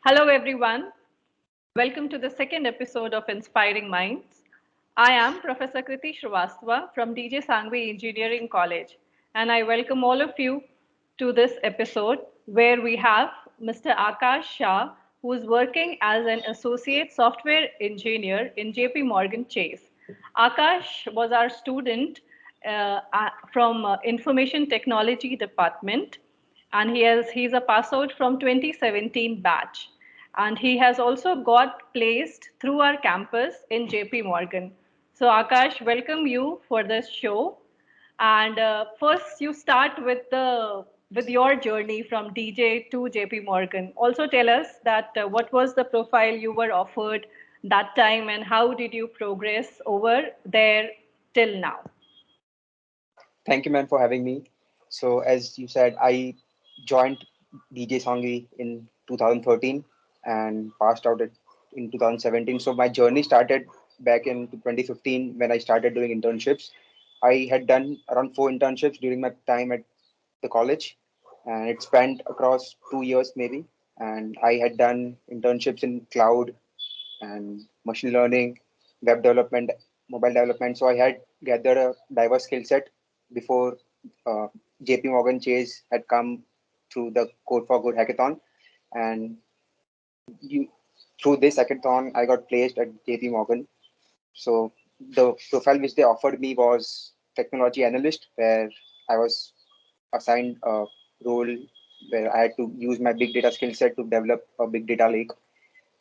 Hello, everyone. Welcome to the second episode of Inspiring Minds. I am Professor Kriti Srivastava from DJ Sangvi Engineering College, and I welcome all of you to this episode where we have Mr. Akash Shah, who is working as an associate software engineer in JP Morgan Chase. Akash was our student from Information Technology Department, and he's a pass out from 2017 batch, and he has also got placed through our campus in JP Morgan. So Akash, welcome you for this show. And first you start with your journey from DJ to JP Morgan. Also tell us that what was the profile you were offered that time, and how did you progress over there till now? Thank you, man, for having me. So, as you said, I joined DJ Sangi in 2013 and passed out in 2017. So, my journey started back in 2015 when I started doing internships. I had done around 4 internships during my time at the college, and it spanned across 2 years maybe. And I had done internships in cloud and machine learning, web development, mobile development. So I had gathered a diverse skill set before JP Morgan Chase had come through the Code for Good hackathon. And you, through this hackathon, I got placed at JP Morgan. So the profile which they offered me was technology analyst, where I was assigned a role where I had to use my big data skill set to develop a big data lake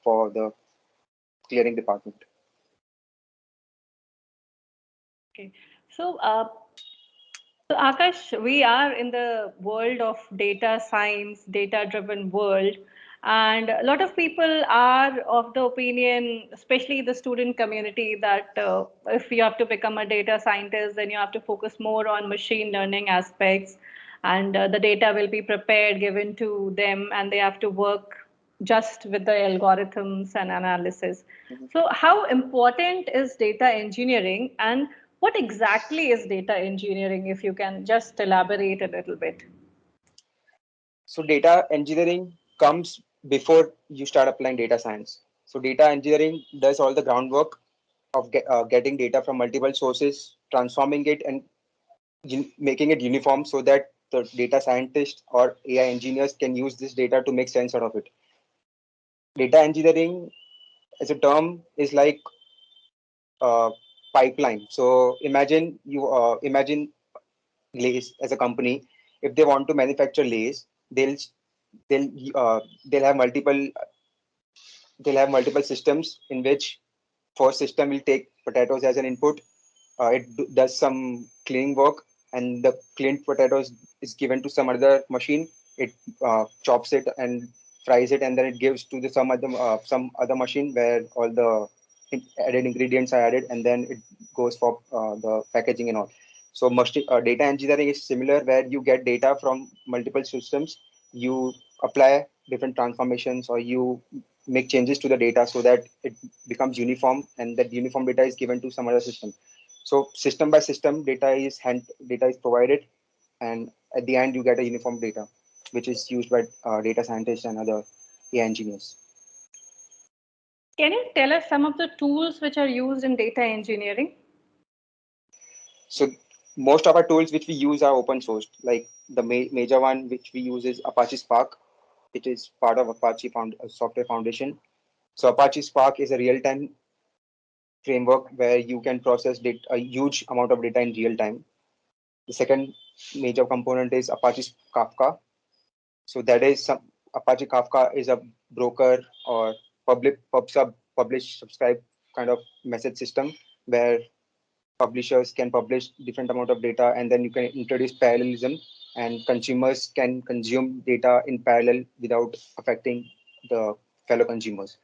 for the clearing department. Okay. So, so Akash, we are in the world of data science, data-driven world, and a lot of people are of the opinion, especially the student community, that if you have to become a data scientist, then you have to focus more on machine learning aspects, and the data will be prepared, given to them, and they have to work just with the algorithms and analysis. So, how important is data engineering, and what exactly is data engineering, if you can just elaborate a little bit? So data engineering comes before you start applying data science. So data engineering does all the groundwork of getting data from multiple sources, transforming it and making it uniform so that the data scientists or AI engineers can use this data to make sense out of it. Data engineering as a term is like a pipeline. So imagine Lays as a company. If they want to manufacture Lays, they'll they'll they'll have multiple systems in which first system will take potatoes as an input. It does some cleaning work, and the cleaned potatoes is given to some other machine. It chops it and fries it, and then it gives to the some other machine where all the added ingredients are added, and then it goes for the packaging and all. So data engineering is similar, where you get data from multiple systems, you apply different transformations, or you make changes to the data so that it becomes uniform, and that uniform data is given to some other system. So system by system data is provided, and at the end you get a uniform data, which is used by data scientists and other AI engineers. Can you tell us some of the tools which are used in data engineering? So most of our tools which we use are open sourced. Like the major one which we use is Apache Spark. It is part of Software Foundation. So Apache Spark is a real-time framework where you can process a huge amount of data in real time. The second major component is Apache Kafka. So that is some Apache Kafka is a broker or publish subscribe kind of message system where publishers can publish different amount of data, and then you can introduce parallelism, and consumers can consume data in parallel without affecting the fellow consumers.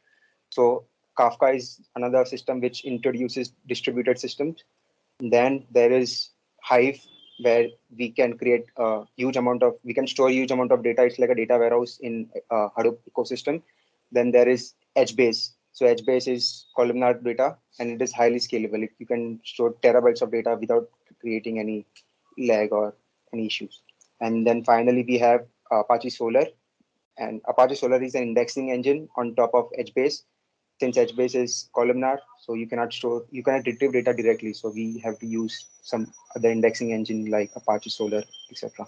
So Kafka is another system which introduces distributed systems. Then there is Hive, where we can store huge amount of data. It's like a data warehouse in Hadoop ecosystem. Then there is HBase. So HBase is columnar data, and it is highly scalable. You can store terabytes of data without creating any lag or any issues. And then finally we have Apache Solar. And Apache Solr is an indexing engine on top of HBase. Since HBase is columnar, so you cannot retrieve data directly. So we have to use some other indexing engine like Apache Solr, etc.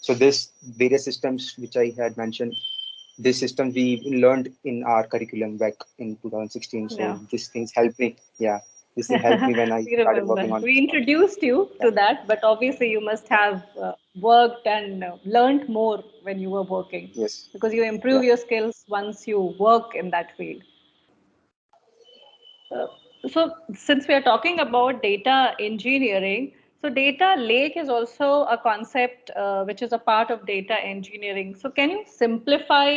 So this various systems which I had mentioned, this system we learned in our curriculum back in 2016. So Yeah. these things helped me. Yeah, this thing helped me when I We started working remember. on We this project. introduced you Yeah. to that, but obviously you must have worked and learned more when you were working Yes. because you Yeah. improve your skills once you work in that field. Uh, so, since we are talking about data engineering, so data lake is also a concept which is a part of data engineering. So, can you simplify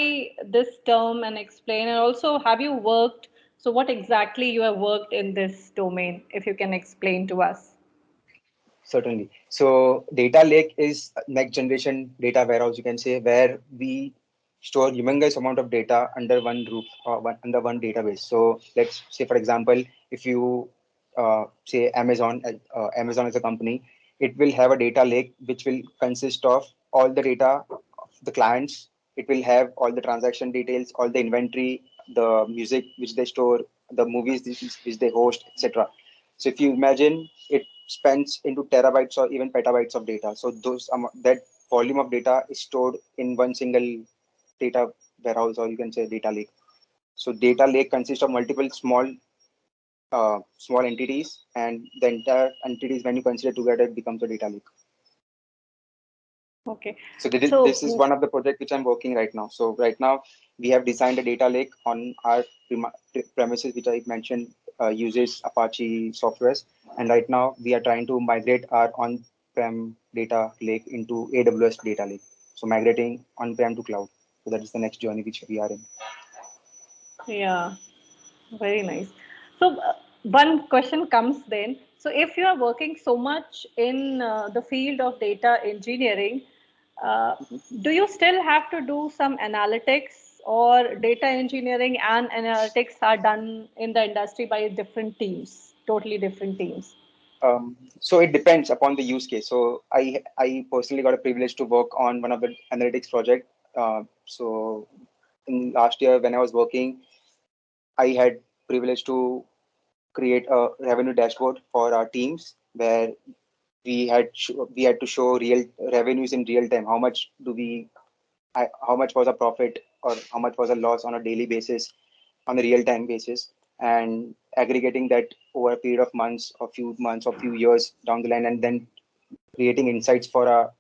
this term and explain? And also, have you worked? So, what exactly you have worked in this domain? If you can explain to us. Certainly. So data lake is next generation data warehouse, you can say, where we store humongous amount of data under one roof or under one database. So let's say, for example, if you say Amazon as a company, it will have a data lake which will consist of all the data of the clients. It will have all the transaction details, all the inventory, the music which they store, the movies which they host, etc. So if you imagine, it spends into terabytes or even petabytes of data. So that volume of data is stored in one single data warehouse, or you can say data lake. So data lake consists of multiple small entities, and the entire entities, when you consider together, it becomes a data lake. Okay. So this is So, one of the project which I'm working right now. So right now we have designed a data lake on our premises, which I mentioned uses Apache softwares. And right now we are trying to migrate our on-prem data lake into AWS data lake. So migrating on-prem to cloud. So that is the next journey which we are in. yeah. Very nice. So, one question comes then. So, if you are working so much in the field of data engineering, uh, do you still have to do some analytics, or data engineering and analytics are done in the industry by different teams, totally different teams? So it depends upon the use case. So I personally got a privilege to work on one of the analytics project. So in last year when I was working, I had privilege to create a revenue dashboard for our teams where we had to show real revenues in real time. How much how much was a profit or how much was a loss on a daily basis, on a real time basis, and aggregating that over a period of months, or few years down the line, and then creating insights for our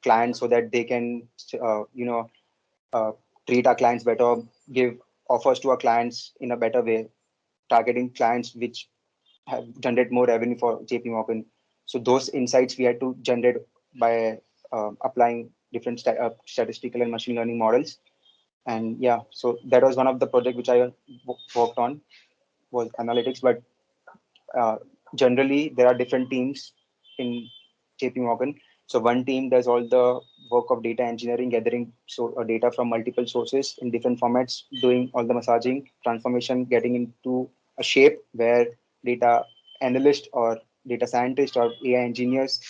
clients so that they can uh, treat our clients better, give offers to our clients in a better way, targeting clients which have generate more revenue for JP Morgan. So those insights we had to generate by applying different statistical and machine learning models. And yeah, so that was one of the project which I worked on, was analytics. But uh, generally there are different teams in JP Morgan. So one team does all the work of data engineering, gathering data from multiple sources in different formats, doing all the massaging, transformation, getting into a shape where data analyst or data scientist or AI engineers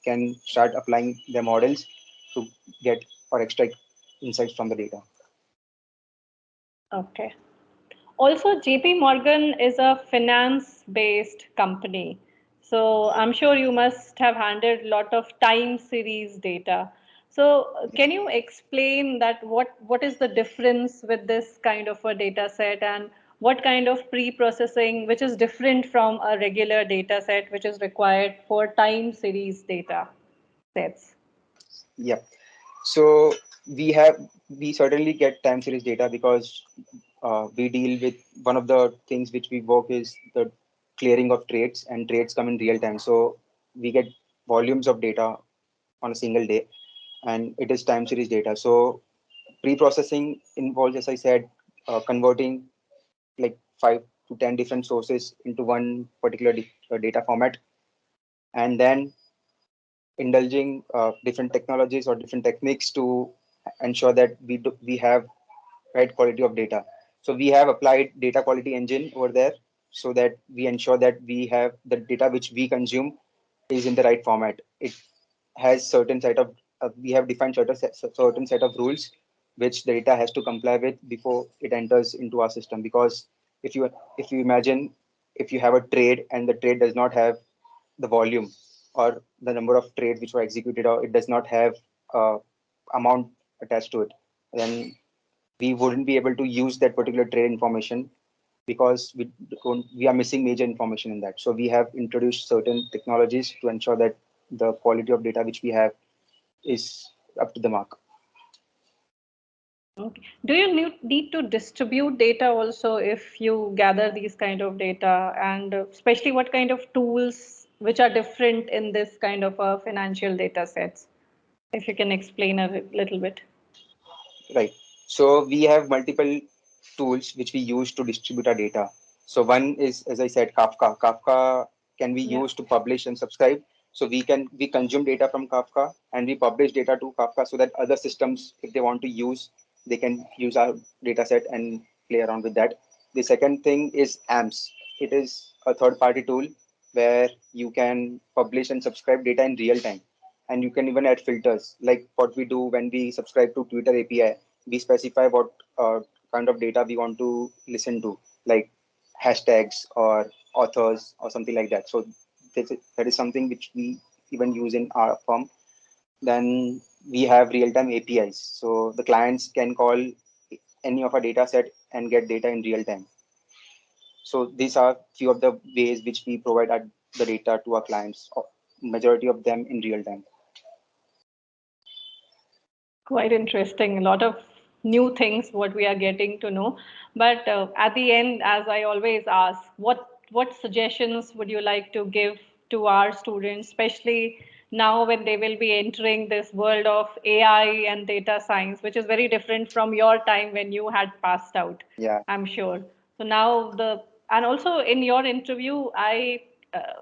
can start applying their models to get or extract insights from the data. Okay. Also, JP Morgan is a finance based company. So I'm sure you must have handled a lot of time series data. So can you explain that what is the difference with this kind of a data set, and what kind of pre-processing which is different from a regular data set which is required for time series data sets? Yeah. So we certainly get time series data because we deal with one of the things which we work is the clearing of trades, and trades come in real time. So we get volumes of data on a single day, and it is time series data. So pre-processing involves, as I said, converting like 5 to 10 different sources into one particular data format, and then indulging different technologies or different techniques to ensure that we have right quality of data. So we have applied data quality engine over there so that we ensure that we have the data which we consume is in the right format. It has certain set of we have defined certain set of rules which the data has to comply with before it enters into our system. Because if you imagine, if you have a trade and the trade does not have the volume or the number of trades which were executed, or it does not have amount attached to it, then we wouldn't be able to use that particular trade information, because we are missing major information in that. So we have introduced certain technologies to ensure that the quality of data which we have is up to the mark. Okay. Do you need to distribute data also if you gather these kind of data, and especially what kind of tools which are different in this kind of financial data sets? If you can explain a little bit. Right. So we have multiple tools which we use to distribute our data. So one is, as I said, Kafka. Kafka can be Yeah. used to publish and subscribe. So we consume data from Kafka and we publish data to Kafka, so that other systems, if they want to use, they can use our data set and play around with that. The second thing is AMS. It is a third party tool where you can publish and subscribe data in real time, and you can even add filters, like what we do when we subscribe to Twitter API. We specify what kind of data we want to listen to, like hashtags or authors or something like that. So that is something which we even use in our firm. Then we have real-time APIs, so the clients can call any of our data set and get data in real time. So these are few of the ways which we provide the data to our clients, majority of them in real time. Quite interesting. A lot of new things what we are getting to know. But at the end, as I always ask, what suggestions would you like to give to our students, especially now when they will be entering this world of AI and data science, which is very different from your time when you had passed out, Yeah. I'm sure. So now and also in your interview, I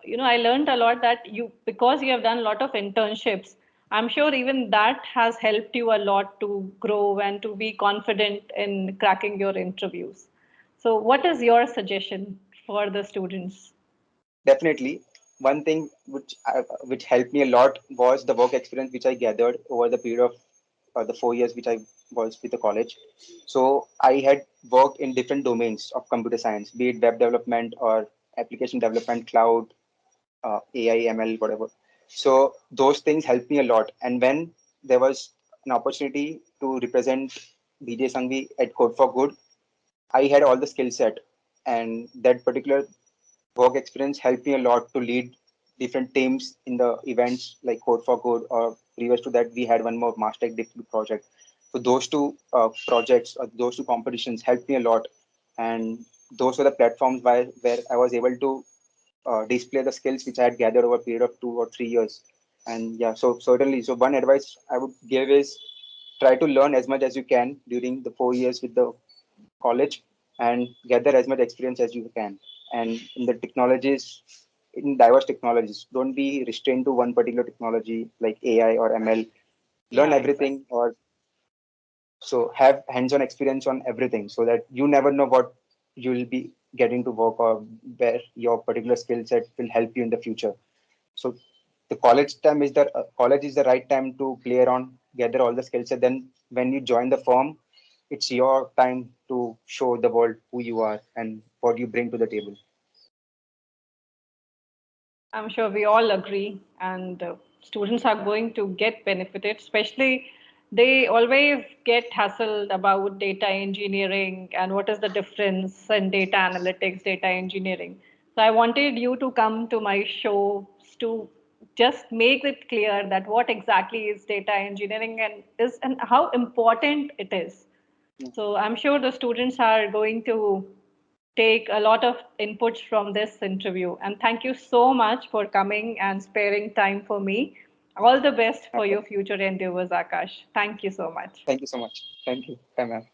learned a lot that because you have done a lot of internships, I'm sure even that has helped you a lot to grow and to be confident in cracking your interviews. So, what is your suggestion for the students? Definitely. One thing which helped me a lot was the work experience which I gathered over the period of the 4 years which I was with the college. So I had worked in different domains of computer science, be it web development or application development, cloud, AI, ML, whatever. So those things helped me a lot. And when there was an opportunity to represent DJ Sangvi at Code for Good, I had all the skill set, and that particular work experience helped me a lot to lead different teams in the events like Code for Good, or previous to that, we had one more Master Tech project. So those two projects, or those two competitions helped me a lot. And those were the platforms where I was able to display the skills which I had gathered over a period of 2 or 3 years. And yeah, so certainly, so one advice I would give is try to learn as much as you can during the 4 years with the college, and gather as much experience as you can. And in the technologies, in diverse technologies, don't be restrained to one particular technology like AI or ML. Learn Yeah, everything, exactly. or so have hands-on experience on everything, so that you never know what you will be getting to work, or where your particular skill set will help you in the future. So the college is the right time to play around, gather all the skill set. Then when you join the firm, it's your time to show the world who you are and what you bring to the table. I'm sure we all agree, and students are going to get benefited, especially they always get hassled about data engineering and what is the difference in data analytics, data engineering. So I wanted you to come to my show to just make it clear that what exactly is data engineering and how important it is. So I'm sure the students are going to take a lot of inputs from this interview. And thank you so much for coming and sparing time for me. All the best for your future endeavors, Akash. Thank you so much. Thank you so much. Thank you. Bye, ma'am.